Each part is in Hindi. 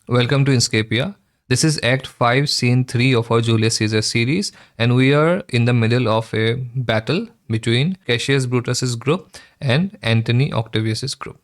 Welcome to Inscapia. This is Act 5, Scene 3 of our Julius Caesar series, and we are in the middle of a battle between Cassius Brutus's group and Antony Octavius's group.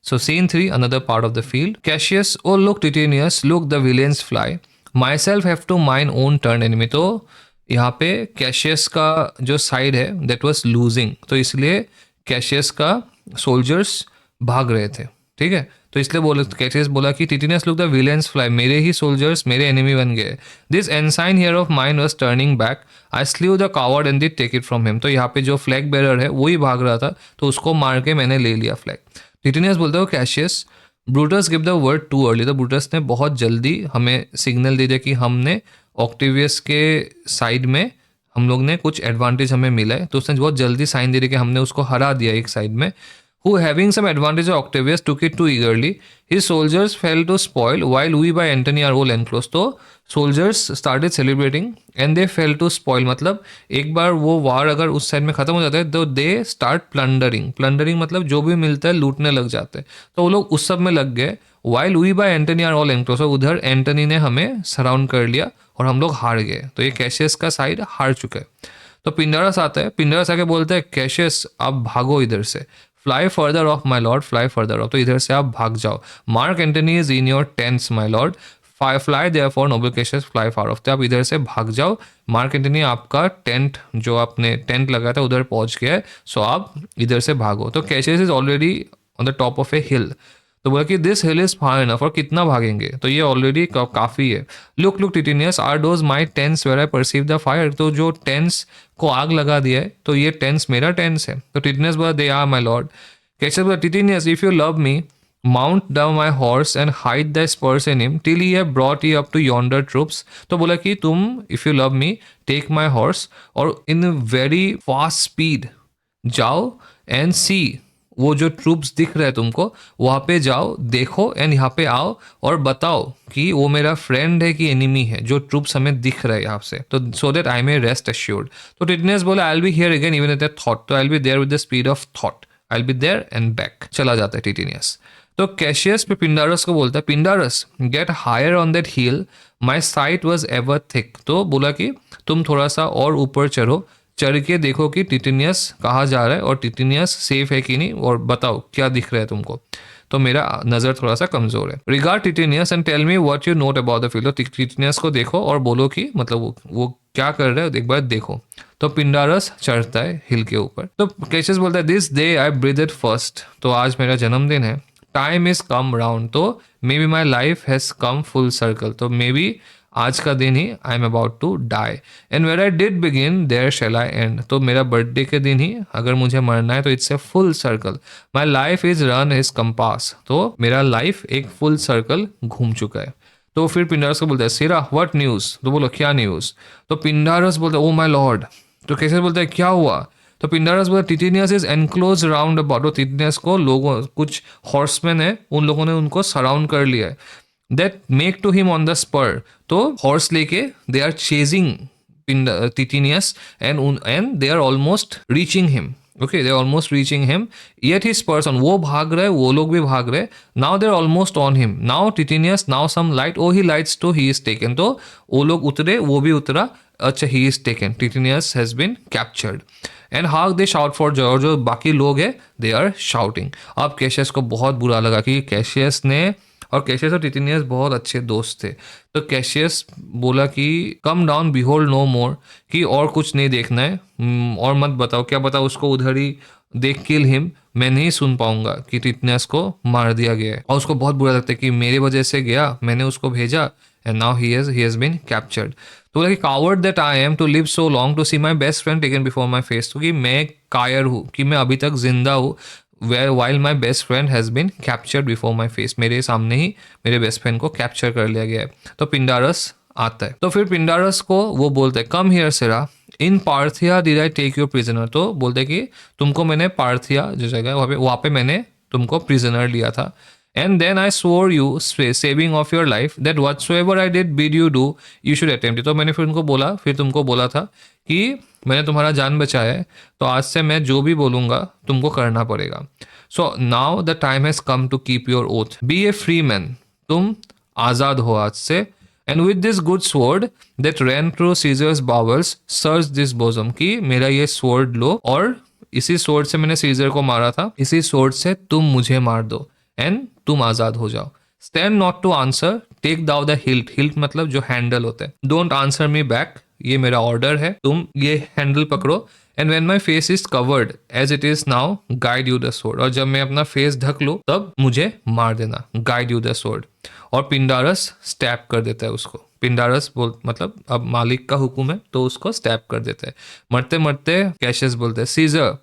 So, Scene 3, another part of the field. Cassius, oh look, Titinius, look, the villains fly. Myself have to mine own turn enemy. तो यहाँ पे कैशियस का जो साइड है दैट वाज लूजिंग, तो इसलिए कैशियस का सोल्जर्स भाग रहे थे, ठीक है। तो इसलिए बोले कैशियस बोला कि Titinius look the villains fly, मेरे ही सोल्जर्स मेरे एनिमी बन गए। This ensign here of mine was turning back, I slew the coward and did take it from him. तो यहाँ पे जो फ्लैग बेरर है वही भाग रहा था, तो उसको मार के मैंने ले लिया फ्लैग। टिटिनियस बोलता है Cassius, Brutus give the word too early. तो ब्रूटस ने बहुत जल्दी हमें सिग्नल दे दिया कि हमने ऑक्टेवियस के साइड में हम लोग ने कुछ एडवांटेज हमें मिला है, तो उसने बहुत जल्दी साइन दे दिया कि हमने उसको हरा दिया एक साइड में। Who having some advantage of Octavius took it too eagerly. His soldiers fell to spoil while we by Antony are all enclosed. तो soldiers started celebrating and they fell to spoil, मतलब एक बार वो वार अगर उस साइड में खत्म हो जाता है तो they start plundering. Plundering मतलब जो भी मिलता है लूटने लग जाते हैं, तो वो लोग उस सब में लग गए। While we by Antony are all enclosed, तो उधर एंटनी ने हमें सराउंड कर लिया और हम लोग हार गए। तो ये कैशियस का साइड हार चुका है। तो पिंडारस आता है, पिंडारस आके बोलता है कैशियस आप भागो इधर से, fly further off my lord, fly further off, तो इधर से आप भाग जाओ। Mark Antony is in your tents my lord, fly therefore noble Cassius, fly far off, तो आप इधर से भाग जाओ। मार्क एंटनी आपका टेंट जो आपने टेंट लगाया था उधर पहुंच गया है, सो आप इधर से भागो। तो Cassius is already on the top of a hill, तो बोला कि this hill is far enough, और कितना भागेंगे, तो ये ऑलरेडी काफ़ी है। Look look Titinius, are those my tents where I perceive the fire, तो जो टेंस को आग लगा दिया है तो ये टेंस मेरा टेंस है। तो टिटिनियस बोला they are my lord. Cassius बोला Titinius if you love me mount down my horse and hide the spurs in him till he have brought you up to yonder troops. तो बोला कि तुम if you love me take my horse और इन वेरी फास्ट स्पीड जाओ एंड सी, वो जो ट्रूप्स दिख रहे हैं तुमको वहाँ पे जाओ, देखो एंड यहाँ पे आओ और बताओ कि वो मेरा फ्रेंड है कि एनिमी है, जो ट्रूप्स हमें दिख रहे हैं यहाँ से, तो so that I may rest assured. तो टिटिनियस बोला I will be here again even at that thought, तो I will be there with the speed of thought, I will be there and back. चला जाता है टिटिनियस। तो कैशियस पे पिंडारस को बोलता है Pindarus get higher on that hill, my sight was ever thick. तो बोला कि तुम थोड़ा सा और ऊपर चढ़ो, चढ़ के देखो कि टिटिनियस कहाँ जा रहा है और टिटिनियस सेफ है कि नहीं, और बताओ क्या दिख रहा है तुमको, तो मेरा नज़र थोड़ा सा कमज़ोर है। Regard Titinius and tell me what you note about the field. तो टिटिनियस को देखो और बोलो कि मतलब वो क्या कर रहा है एक बार देखो। तो पिंडारस चढ़ता है हिल के ऊपर। तो कैशियस बोलता है दिस डे आई ब्रीथेड फर्स्ट, तो आज मेरा जन्मदिन है। टाइम इज कम राउंड, तो may be my life has come full circle, तो मे बी आज का दिन ही I am about to die and where I did begin there shall I end, तो मेरा बर्थडे के दिन ही अगर मुझे मरना है तो it's a full circle. My life is run his compass, तो मेरा लाइफ एक फुल सर्कल घूम चुका है। तो फिर पिंडारस को बोलता है सिरा व्हाट न्यूज़, तो बोलो क्या न्यूज़। तो पिंडारस बोलता है ओ माई लॉर्ड। तो कैसे बोलता है क्या हुआ। तो पिंडारस बोलता टिटिनियस इज एनक्लोज राउंड अबाउट, तो टिटिनियस को लोगों कुछ हॉर्समैन है उन लोगों ने उनको सराउंड कर लिया है। That make to him on the spur, तो हॉर्स लेके they are chasing Titinius and they are almost reaching him, okay they are almost reaching him, yet he spurs on, वो भाग रहे वो लोग भी भाग रहे, now they are almost on him, now Titinius now some light, oh he lights too he is taken, तो वो लोग उतरे वो भी उतरा, अच्छा he is taken, Titinius has been captured and how they shout for joy, और जो बाकी लोग हैं दे आर शाउटिंग। अब कैशियस को बहुत बुरा लगा कि कैशियस ने, और कैशियस और टिटिनियस बहुत अच्छे दोस्त थे, तो कैशियस बोला कि कम डाउन बिहोल्ड नो मोर, कि और कुछ नहीं देखना है, और मत बताओ, क्या बताओ उसको उधर ही देख किल हिम, मैं नहीं सुन पाऊंगा कि टिटिनियस को मार दिया गया है। और उसको बहुत बुरा लगता है कि मेरी वजह से गया, मैंने उसको भेजा and now he has been captured. तो बोला कि coward that I am to live so long to see my best friend taken before my face, तो कि मैं कायर हूँ कि मैं अभी तक जिंदा हूँ while my best friend has been captured before my face, मेरे सामने ही मेरे बेस्ट फ्रेंड को कैप्चर कर लिया गया है। तो पिंडारस आता है, तो फिर पिंडारस को वो बोलते हैं come here sirrah in Parthia did I take your prisoner, तो बोलते हैं कि तुमको मैंने पार्थिया जो जगह है वहाँ पे मैंने तुमको प्रिजनर लिया था। And then I swore you saving of your life that whatsoever I did bid you do you should attempt, तो मैंने फिर तुमको बोला था कि मैंने तुम्हारा जान बचाया है, तो आज से मैं जो भी बोलूँगा तुमको करना पड़ेगा। So now the time has come to keep your oath, be a free man, तुम आजाद हो आज से। And with this good sword that ran through Caesar's bowels search this bosom, कि मेरा ये स्वॉर्ड लो और इसी स्वॉर्ड से मैंने सीजर को मारा था, इसी स्वॉर्ड से तुम मुझे मार दो एंड तुम आजाद हो जाओ। Stand not to answer, take thou the hilt, hilt मतलब जो हैंडल होता है, डोंट आंसर मी बैक, ये मेरा ऑर्डर है, तुम ये हैंडल पकड़ो। And when my face is covered as it is now guide you the sword, और जब मैं अपना फेस ढक लूं तब मुझे मार देना, गाइड यू द स्वॉर्ड। और पिंडारस स्टैप कर देता है उसको, पिंडारस बोल मतलब अब मालिक का हुक्म है तो उसको स्टैप कर देता है। मरते मरते कैशियस बोलते हैं Caesar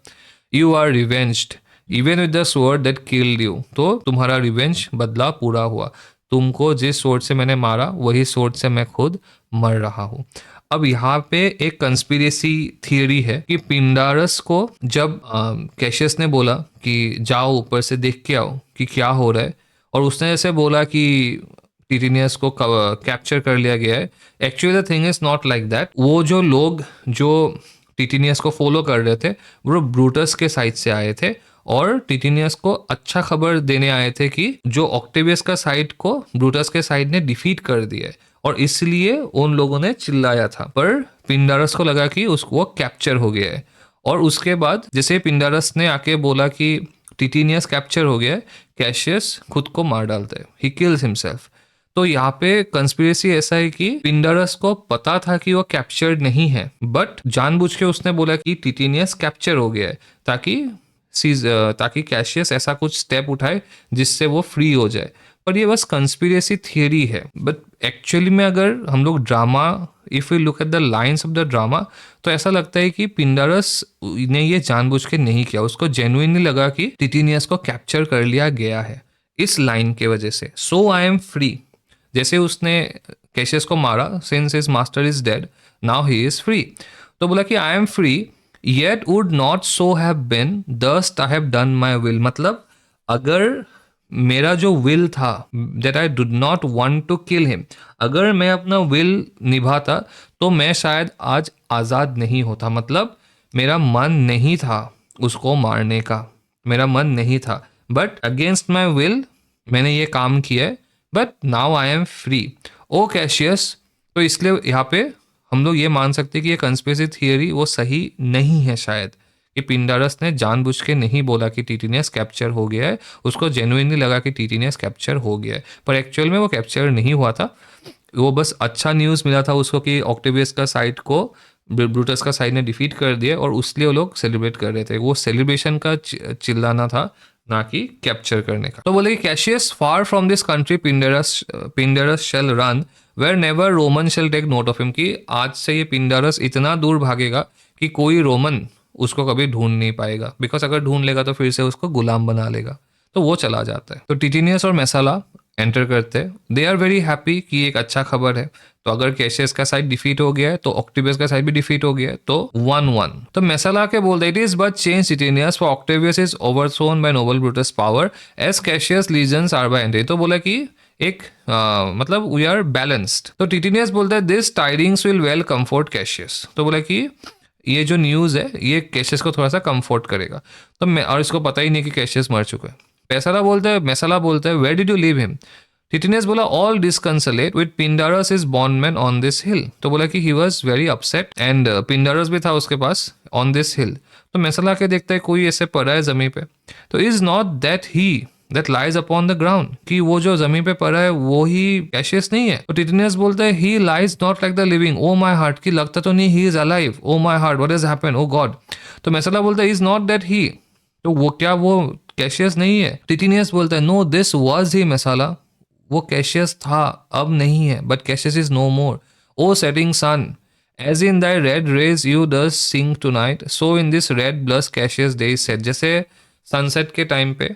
you are revenged even with the sword that killed you, तो तुम्हारा रिवेंज बदला पूरा हुआ, तुमको जिस स्वॉर्ड से मैंने मारा वही स्वॉर्ड से मैं खुद मर रहा हूँ। अब यहाँ पे एक कंस्पिरेसी थियरी है कि पिंडारस को जब कैशियस ने बोला कि जाओ ऊपर से देख के आओ कि क्या हो रहा है, और उसने ऐसे बोला कि टिटिनियस को कैप्चर कर लिया गया है, actually the thing is not like that. वो जो लोग जो टिटिनियस को फॉलो कर रहे थे वो ब्रूटस के साइड से आए थे, और टिटिनियस को अच्छा खबर देने आए थे कि जो ऑक्टेवियस का साइड को ब्रूटस के साइड ने डिफीट कर दिया है, और इसलिए उन लोगों ने चिल्लाया था। पर पिंडारस को लगा कि उसको वो कैप्चर हो गया है, और उसके बाद जैसे पिंडारस ने आके बोला कि टिटिनियस कैप्चर हो गया है, कैशियस खुद को मार डालता है, ही किल्स हिमसेल्फ। तो यहाँ पे कंस्पिरेसी ऐसा है कि पिंडारस को पता था कि वो कैप्चर्ड नहीं है, बट जानबूझ के उसने बोला कि टिटिनियस कैप्चर हो गया है ताकि कैशियस ऐसा कुछ स्टेप उठाए जिससे वो फ्री हो जाए। पर ये बस कंस्पिरेसी थियरी है, बट एक्चुअली में अगर हम लोग drama, if you look at the lines of the drama, तो ऐसा लगता है कि पिंडारस ने ये जानबूझ के नहीं किया, उसको जेन्युइनली लगा कि टिटिनियस को कैप्चर कर लिया गया है इस लाइन के वजह से। सो आई एम फ्री, जैसे उसने कैशियस को मारा, since his master is dead now he is free, तो बोला कि I am free yet would not so have been durst I have done my will, मतलब अगर मेरा जो विल था that I did not want to kill him, अगर मैं अपना विल निभाता तो मैं शायद आज आज़ाद नहीं होता, मतलब मेरा मन नहीं था उसको मारने का, मेरा मन नहीं था, बट अगेंस्ट माई विल मैंने ये काम किया है, but now I am free. O Cassius, तो इसलिए यहाँ पे हम लोग ये मान सकते हैं कि ये कंस्पिरेसी थियरी वो सही नहीं है शायद, कि पिंडारस ने जानबूझ के नहीं बोला कि टिटिनियस कैप्चर हो गया है, उसको जेन्युइनली लगा कि टिटिनियस कैप्चर हो गया है, पर एक्चुअल में वो कैप्चर नहीं हुआ था, वो बस अच्छा न्यूज़ मिला था उसको कि ऑक्टेवियस का साइड को ब्रूटस का साइड ने डिफीट कर दिया, और उसलिए वो लोग सेलिब्रेट कर रहे थे, वो सेलिब्रेशन का चिल्लाना था, ना कि कैप्चर करने का। तो बोले कि Cassius far from this country Pindarus shall run where never Roman shall take note of him, कि आज से ये पिंडरस इतना दूर भागेगा कि कोई रोमन उसको कभी ढूंढ नहीं पाएगा, बिकॉज अगर ढूंढ लेगा तो फिर से उसको गुलाम बना लेगा, तो वो चला जाता है। तो टिटिनियस और मैसाला एंटर करते हैं, दे आर वेरी हैप्पी कि एक अच्छा खबर है, तो अगर कैशियस का साइड डिफीट हो गया है तो ऑक्टेवियस का साइड भी डिफीट हो गया है, तो 1-1। तो मैसाला के बोलते it is but change Titinius for Octavius is overthrown by noble Brutus power as Cassius legions are by Antony, तो बोला कि एक मतलब वी आर बैलेंस्ड। तो टिटिनियस बोलता है this tidings will well comfort Cassius, तो बोला कि ये जो न्यूज़ है ये कैशियस को थोड़ा सा कंफर्ट करेगा, तो मैं, और इसको पता ही नहीं कि कैशियस मर चुका है। मैसाला बोलता है where did you leave him, Titinius बोला all disconsolate with Pindarus is bondman on this hill, तो बोला कि he was very upset and Pindarus भी था उसके पास ऑन दिस हिल। तो मैसाला के देखता है कोई ऐसे पड़ा है जमीन पे, तो is not that he that lies upon the ground, कि वो जो जमीन पे पड़ा है वो ही कैशियस नहीं है। तो टिटिनियस बोलता है he lies not like the living O my heart, की लगता तो नहीं he is alive, O my heart what has happened O God. तो मैसाला बोलता है इज नॉट दैट ही, तो वो क्या वो कैशियस नहीं है। टिटिनियस बोलता है no this was he Messala, वो कैशियस था अब नहीं है, but Cassius is no more. O setting sun as in thy red rays you dost sing tonight so in this red blush Cassius day set, जैसे सनसेट के टाइम पे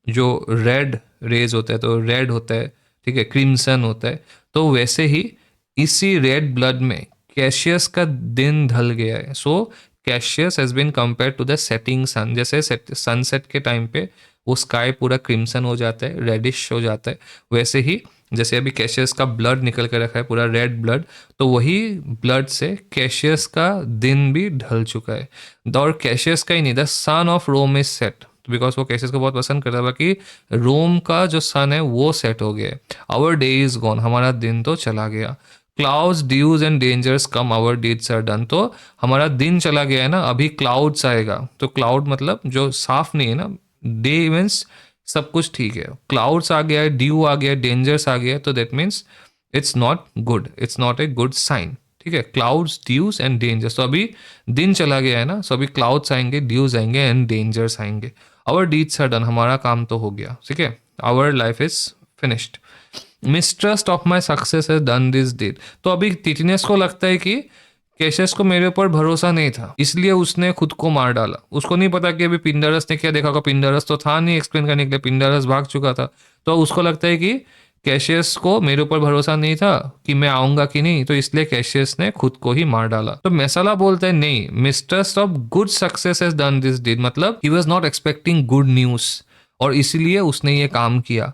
जो रेड रेज होता है तो रेड होता है, ठीक है, क्रिम्सन होता है, तो वैसे ही इसी रेड ब्लड में कैशियस का दिन ढल गया है। So Cassius has been compare to the setting sun, जैसे सनसेट के टाइम पे वो स्काई पूरा क्रिम्सन हो जाता है, रेडिश हो जाता है, वैसे ही जैसे अभी कैशियस का ब्लड निकल के रखा है पूरा रेड ब्लड, तो वही ब्लड से कैशियस का दिन भी ढल चुका है। और कैशियस का ही नहीं, the sun of Rome is set, because वो कैशियस को बहुत पसंद करता था कि रोम का जो सन है वो सेट हो गया है। आवर डे इज गॉन, हमारा दिन तो चला गया। Clouds dews and dangers come, our deeds are done. तो हमारा दिन चला गया है ना, अभी क्लाउड्स आएगा। तो क्लाउड मतलब जो साफ नहीं है ना, डे मीन्स सब कुछ ठीक है, क्लाउड्स आ गया है, ड्यू आ गया है, डेंजर्स आ गया है, तो that means it's not good, it's not a good sign. ठीक है, क्लाउड्स ड्यूज एंड डेंजर्स, तो अभी दिन चला गया है ना, सो अभी क्लाउड्स आएंगे, ड्यूज आएंगे एंड डेंजर्स आएंगे। आवर डीड्स आर डन, हमारा काम तो हो गया। ठीक है, our life is finished. Mistrust of my success has done this deed, तो अभी टिटिनियस को लगता है कि कैशियस को मेरे ऊपर भरोसा नहीं था, इसलिए उसने खुद को मार डाला। उसको नहीं पता कि अभी पिंडरस ने क्या देखा होगा, पिंडरस तो था नहीं एक्सप्लेन करने के लिए, पिंडरस भाग चुका था। तो उसको लगता है कि कैशियस को मेरे ऊपर भरोसा नहीं था कि मैं आऊंगा कि नहीं, तो इसलिए कैशियस ने खुद को ही मार डाला। तो मैसाला बोलता है नहीं, mistrust of good success has done this deed, मतलब he was not expecting good news और इसीलिए उसने ये काम किया।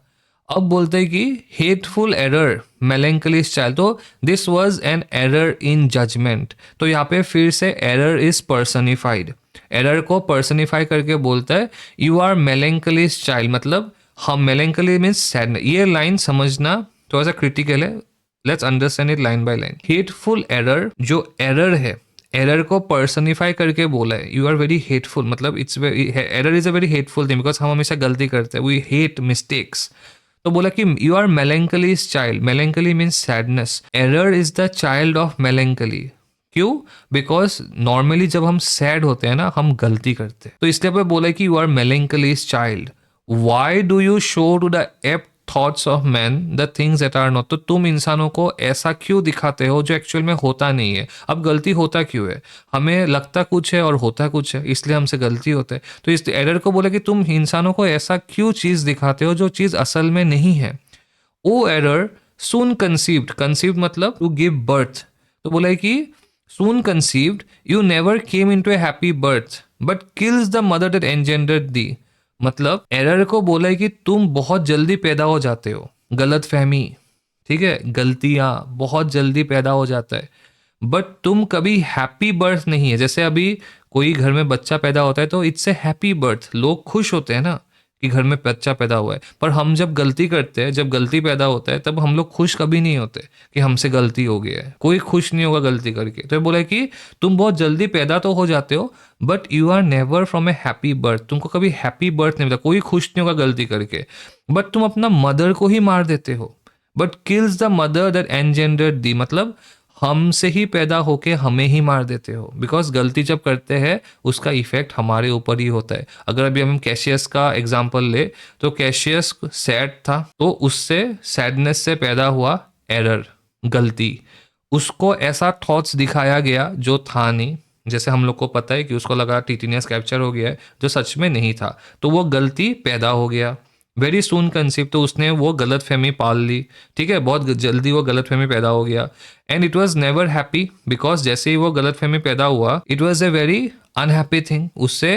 अब बोलते हैं कि हेटफुल एरर मेलेंकली चाइल्ड, तो this was an error in judgement. तो यहाँ पे फिर से एरर इज पर्सनिफाइड, एरर को पर्सनिफाई करके बोलता है यू आर मेलेंकली चाइल्ड, मतलब हम मेलेंकली मीन्स सैड। ये लाइन समझना थोड़ा सा क्रिटिकल है, let's understand it line by line. Hateful error, जो एरर है, एरर को पर्सनिफाई करके बोला है यू आर वेरी हेटफुल, मतलब it's very, error is a very hateful thing because हम हमेशा गलती करते हैं, वी हेट मिस्टेक्स। तो बोला कि you are melancholy child, melancholy means sadness, error is the child of melancholy. क्यों? बिकॉज नॉर्मली जब हम सैड होते हैं ना, हम गलती करते हैं, तो इसलिए पे बोला कि you are melancholy child. Why do you show to the apt thoughts of man the things that are not, तो तुम इंसानों को ऐसा क्यों दिखाते हो जो एक्चुअल में होता नहीं है। अब गलती होता क्यों है, हमें लगता कुछ है और होता कुछ है, इसलिए हमसे गलती होता है। तो इस एरर को बोला कि तुम इंसानों को ऐसा क्यों चीज दिखाते हो जो चीज असल में नहीं है। O error soon conceived, conceived मतलब टू गिव बर्थ, तो बोला है कि soon conceived you never came into a happy birth but kills the mother that engendered thee, मतलब एरर को बोला है कि तुम बहुत जल्दी पैदा हो जाते हो, गलत फहमी, ठीक है, गलतियां बहुत जल्दी पैदा हो जाता है, बट तुम कभी हैप्पी बर्थ नहीं है। जैसे अभी कोई घर में बच्चा पैदा होता है तो इट्स ए हैप्पी बर्थ, लोग खुश होते हैं ना कि घर में बच्चा पैदा हुआ है। पर हम जब गलती करते हैं, जब गलती पैदा होता है, तब हम लोग खुश कभी नहीं होते कि हमसे गलती हो गया है, कोई खुश नहीं होगा गलती करके। तो बोला कि तुम बहुत जल्दी पैदा तो हो जाते हो but you are never from a happy birth, तुमको कभी हैप्पी बर्थ नहीं मिलता, कोई खुश नहीं होगा गलती करके, बट तुम अपना मदर को ही मार देते हो। But kills the mother that engendered thee, मतलब हमसे ही पैदा होके हमें ही मार देते हो, बिकॉज गलती जब करते हैं उसका इफेक्ट हमारे ऊपर ही होता है। अगर अभी हम कैशियस का एग्जांपल ले तो कैशियस सैड था, तो उससे सैडनेस से पैदा हुआ एरर, गलती, उसको ऐसा थॉट्स दिखाया गया जो था नहीं। जैसे हम लोग को पता है कि उसको लगा टिटिनियस कैप्चर हो गया है जो सच में नहीं था, तो वो गलती पैदा हो गया। वेरी सून कंसीव, तो उसने वो गलत फहमी पाल ली, ठीक है, बहुत जल्दी वो गलत फहमी पैदा हो गया। And it was never happy because जैसे ही वो गलत फहमी पैदा हुआ it was a very unhappy thing उससे,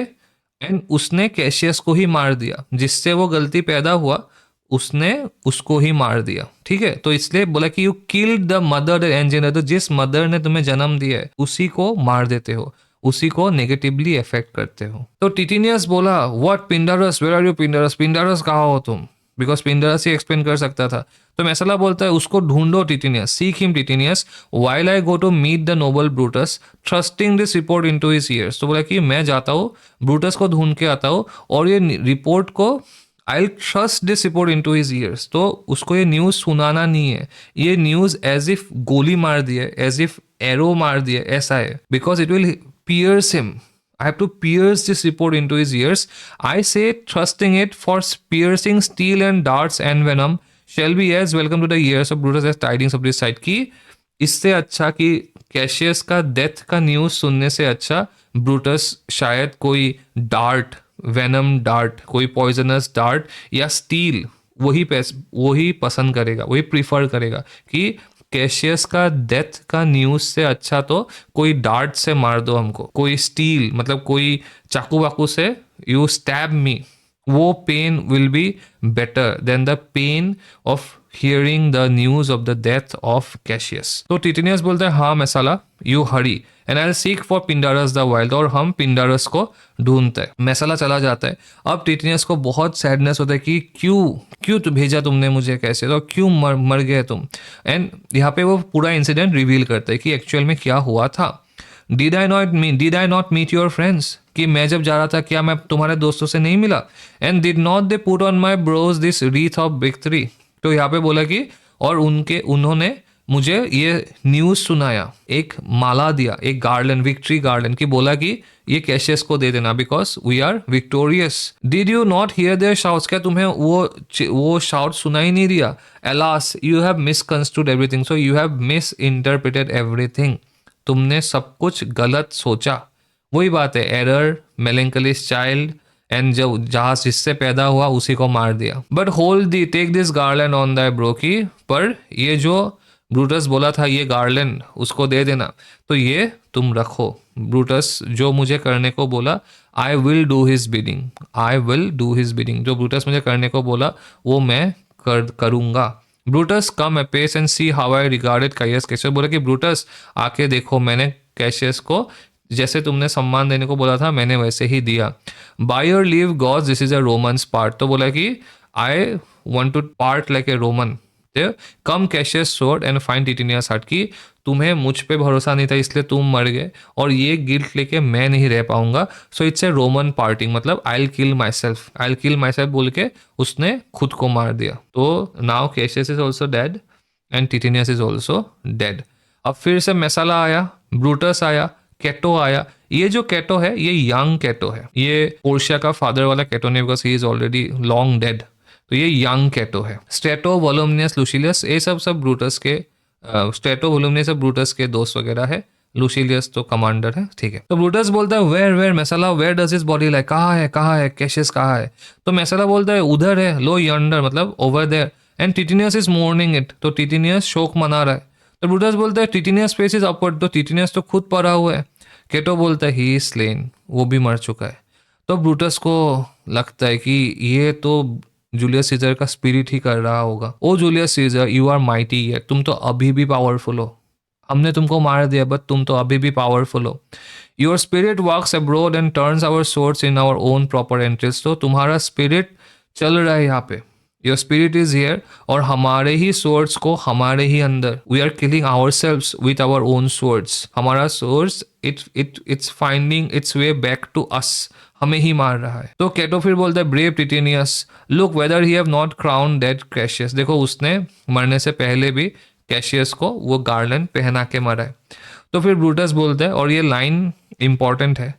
एंड उसने कैशियस को ही मार दिया, जिससे वो गलती पैदा हुआ उसने उसको ही मार दिया। ठीक है, तो इसलिए बोला कि you killed the mother and, तो जिस मदर ने तुम्हें जन्म दिया है उसी को मार देते हो, उसी को नेगेटिवली इफेक्ट करते हो। तो टिटिनियस बोला व्हाट पिंडारस, वेयर आर यू पिंडारस, पिंडारस कहाँ हो तुम, बिकॉज पिंडारस ही एक्सप्लेन कर सकता था। तो मैसाला बोलता है उसको ढूंढो Titinius, seek him Titinius while I go to meet the noble Brutus thrusting this report into his ears. तो बोला कि मैं जाता हूँ ब्रूटस को ढूंढ के आता हूँ और ये रिपोर्ट को I trust this report into his ears, तो उसको ये न्यूज़ सुनाना नहीं है, ये न्यूज़ एज इफ गोली मार दी है, एज इफ एरो मार दी है, ऐसा है, because it will piers him, I have to pierce this report into his ears. I say trusting it for piercing steel and darts and venom shall be as welcome to the ears of Brutus as tidings of this sight, कि इससे अच्छा कि कैशियस का डेथ का न्यूज़ सुनने से अच्छा ब्रूटस शायद कोई डार्ट, वेनम डार्ट, कोई पॉइजनस डार्ट या स्टील वही पसंद करेगा, वही प्रीफर करेगा कि कैशियस का डेथ का न्यूज से अच्छा तो कोई डार्ट से मार दो हमको, कोई स्टील मतलब कोई चाकू वाकू से यू स्टैब मी, वो pain will be better than the pain of hearing the news of the death of Cassius. तो टिटेनियस बोलता है हाँ मैसाला, you hurry and I'll seek for Pindarus the wild, और हम पिंडारस को ढूंढते हैं। मैसाला चला जाता है। अब टिटेनियस को बहुत सैडनेस होता है कि क्यों तो भेजा तुमने मुझे, कैसे, तो क्यों मर गए तुम। एंड यहाँ पे वो पूरा इंसिडेंट रिवील करता है कि एक्चुअल में क्या हुआ था। Did I not meet your friends, कि मैं जब जा रहा था क्या मैं तुम्हारे दोस्तों से नहीं मिला। And did not they put on my brows this wreath of victory, तो यहाँ पे बोला कि और उन्होंने मुझे ये न्यूज़ सुनाया, एक माला दिया, एक गार्डन, विक्ट्री गार्डन, की बोला कि ये कैशियस को दे देना because we are victorious. Did you not hear their shouts, क्या तुम्हें वो शाउट सुनाई नहीं दिया। Alas you have misconstrued everything, so you have misinterpreted everything, तुमने सब कुछ गलत सोचा। वही बात है, एरर, मेलेंकलिस चाइल्ड, एंड जब जहाज जिससे पैदा हुआ उसी को मार दिया। But hold thee take this garland on the ब्रोकी, पर ये जो ब्रूटस बोला था ये गार्लैंड उसको दे देना, तो ये तुम रखो। ब्रूटस जो मुझे करने को बोला, I will do his bidding, जो ब्रूटस मुझे करने को बोला वो मैं करूँगा। ब्रूटस कम अपेस and see how I regarded Cassius, बोला कि ब्रूटस आके देखो, मैंने कैशियस को जैसे तुमने सम्मान देने को बोला था मैंने वैसे ही दिया। By your leave gods this is a Roman's part, तो बोला कि I want to part like a Roman. Come Cassius sword and find Titinius heart, की तुम्हें मुझ पे भरोसा नहीं था इसलिए तुम मर गए और ये गिल्ट लेके मैं नहीं रह पाऊंगा, so it's a Roman parting, मतलब I will kill my self बोल के उसने खुद को मार दिया। तो now Cassius is also dead and Titinius is also dead. अब फिर से मैसाला आया, ब्रूटस आया, कैटो आया। ये जो कैटो है ये यंग कैटो है, ये पोर्शिया का फादर वाला कैटो नहीं, because he is already long dead, तो ये यंग कैटो है। स्ट्रेटो, वोलोमिनियस, लुसिलियस, ये सब ब्रूटस के स्ट्रेटो, वोलोमिनियस सब ब्रूटस के दोस्त वगैरह है। लुसिलियस तो कमांडर है, ठीक है। तो ब्रूटस बोलता है where Messala, where does his body like, कहाँ है कैशियस कहाँ है। तो मैसाला बोलता है उधर है, लो यंडर, मतलब over there, and Titinius is mourning it, तो टिटेनियस शोक मना रहा है। तो ब्रूटस बोलता है टिटेनियस फेस इज अपवर्ड, तो टिटेनियस तो खुद पड़ा हुआ है। केटो बोलता है ही इज स्लेन, वो भी मर चुका है। तो ब्रूटस को लगता है कि ये तो जूलियस सीजर का स्पिरिट ही कर रहा होगा। O Julius Caesar, you are mighty yet, तुम तो अभी भी पावरफुल हो, हमने तुमको मार दिया बट तुम तो अभी भी पावरफुल हो। Your spirit works abroad and turns our source in our own proper entries, तो तुम्हारा स्पिरिट चल रहा है यहाँ पे, योर स्पिरिट इज हियर, और हमारे ही सोर्स को हमारे ही अंदर, we are killing ourselves with our own swords, हमारा swords it's finding its way back to us, हमें ही मार रहा है। तो कैटो फिर बोलता है brave Titinius, look whether he have not crown dead Cassius, देखो उसने मरने से पहले भी कैशियस को वो गार्लैंड पहना के मरा है। तो फिर ब्रूटस बोलता है, और ये लाइन इंपॉर्टेंट है,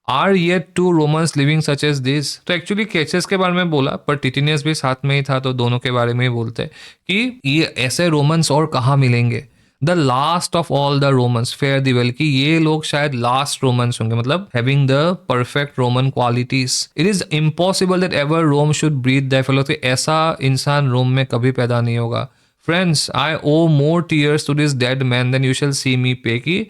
are yet two Romans living such as this, तो एक्चुअली कैशियस के बारे में बोला पर टिटेनियस भी साथ में ही था, तो दोनों के बारे में ही बोलते हैं कि ये ऐसे रोमन्स और कहाँ मिलेंगे। The last of all the Romans fare thee well, कि ये लोग शायद लास्ट रोमन्स होंगे, मतलब having the perfect Roman qualities. It is impossible that ever Rome should breathe that fellow, तो ऐसा इंसान रोम में कभी पैदा नहीं होगा। Friends, I owe more tears to this dead man than you shall see me pay, कि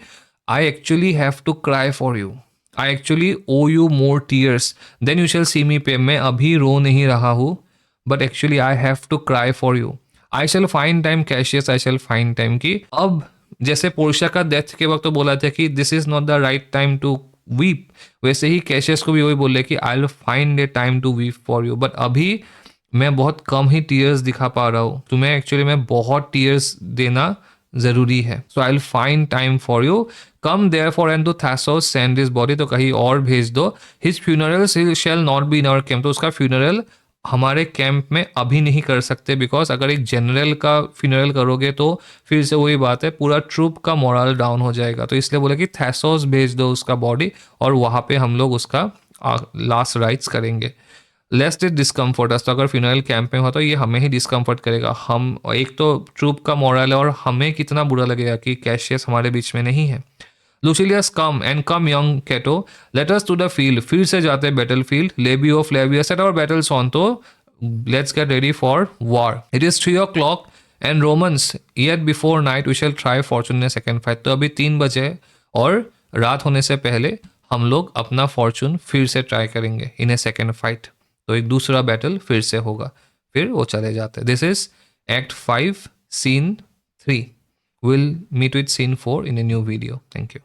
I actually have to cry for you, I actually O you more tears than you shall see me pay, मैं अभी रो नहीं रहा हूँ but actually I have to cry for you. I shall find time Cassius, I shall find time, कि अब जैसे पोर्शिया का डेथ के वक्त तो बोला था कि this is not the right time to weep, वैसे ही कैशियस को भी वही बोले कि I will find a time to weep for you, but अभी मैं बहुत कम ही टीयर्स दिखा पा रहा हूँ, तुम्हें एक्चुअली मैं बहुत टीयर्स देना जरूरी है। So I will find time for you, come therefore and to Thasos send his body, तो कहीं और भेज दो। His funeral shall not be in our camp, तो उसका फ्यूनरल हमारे कैंप में अभी नहीं कर सकते, बिकॉज अगर एक जनरल का फ्यूनरल करोगे तो फिर से वही बात है, पूरा ट्रूप का मोरल डाउन हो जाएगा, तो इसलिए बोला कि थैसोस भेज दो उसका बॉडी, और वहाँ पे हम लोग उसका लास्ट राइट्स करेंगे। लेस्ट इट डिस्कम्फर्ट अस, तो अगर फ्यूनरल कैंप में हो तो ये हमें ही डिस्कम्फर्ट करेगा। हम एक तो ट्रूप का मोरल है और हमें कितना बुरा लगेगा कि कैशियस हमारे बीच में नहीं है। Lucilius come and come young Cato, let us to the field, फिर से जाते हैं battle field. Labeo Flavius set our battles on, तो let's get ready for war. It is 3 o'clock and Romans yet before night we shall try fortune in second fight, तो अभी 3 बजे और रात होने से पहले हम लोग अपना फॉर्चून फिर से ट्राई करेंगे इन ए सेकेंड फाइट, तो एक दूसरा बैटल फिर से होगा, फिर वो चले जाते हैं। This is Act 5, Scene 3. We'll meet with Scene 4 in a new video. Thank you.